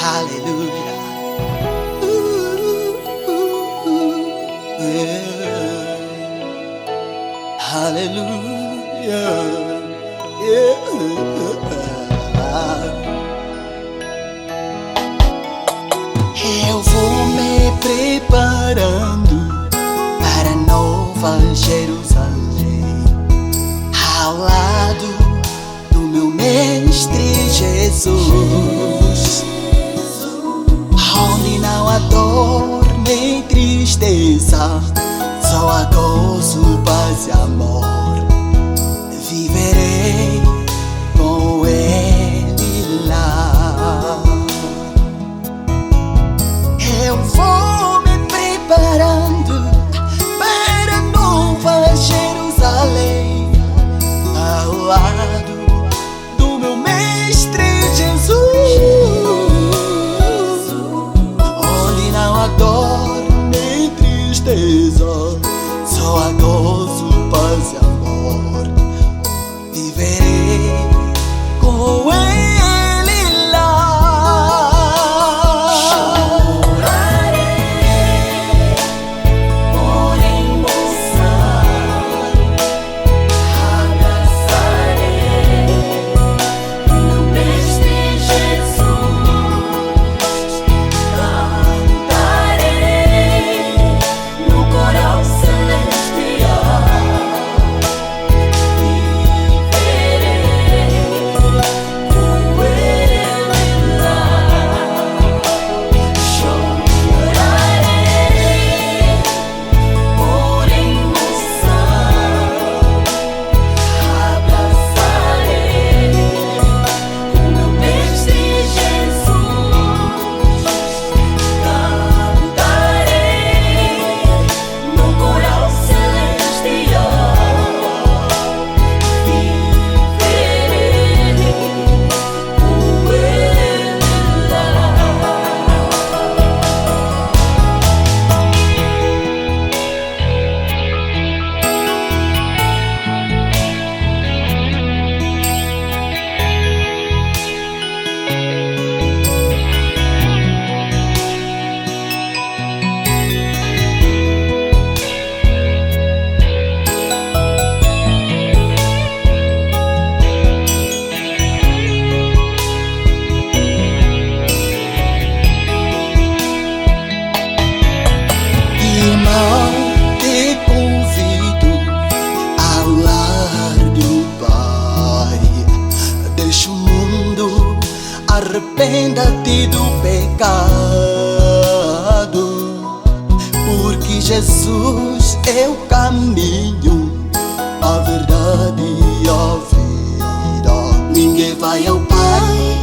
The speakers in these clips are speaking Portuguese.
Hallelujah. Yeah. Hallelujah. Yeah. Eu vou me preparando para Nova Jerusalém, ao lado do meu Mestre Jesus, onde não há dor nem tristeza, só há gozo, paz e amor. Viverei com Ele lá. Eu vou me preparando para Nova Jerusalém, ao lado do meu Mestre Jesus, onde não há dor nem tristeza, só há gozo, paz e amor. Viverei com Ele lá. Chorarei por emoção, abraçarei meu Mestre Jesus, cantarei no coral celestial. Irmão, te convido ao lar do Pai. Deixa o mundo, arrependa-te do pecado, porque Jesus é o caminho, a verdade e a vida. Ninguém vai ao Pai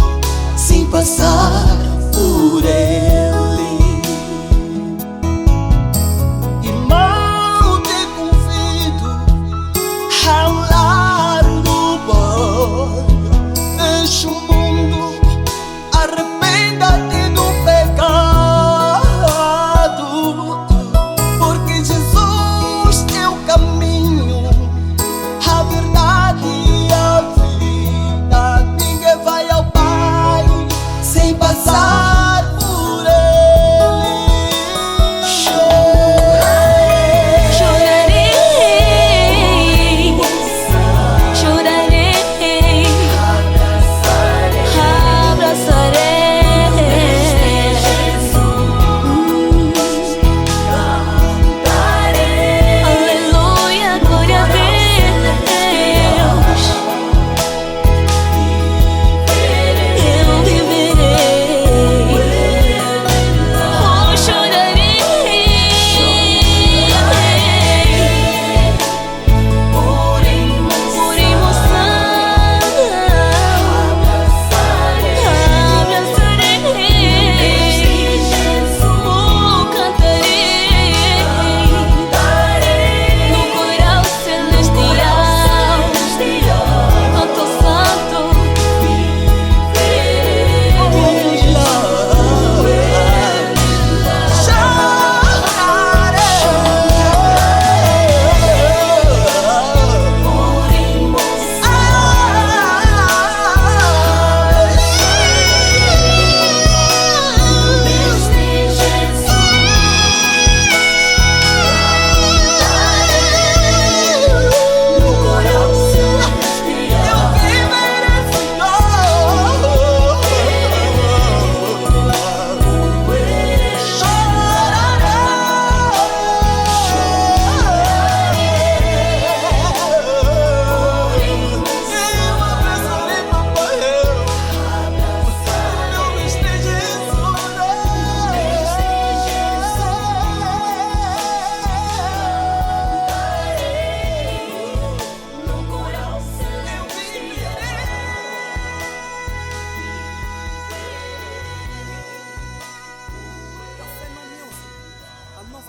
sem passar por Ele. Deixa o mundo, arrependa-te do pecado, porque Jesus é o caminho, a verdade e a vida. Ninguém vai ao Pai sem passar por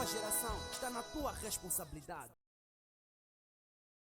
nova geração está na tua responsabilidade.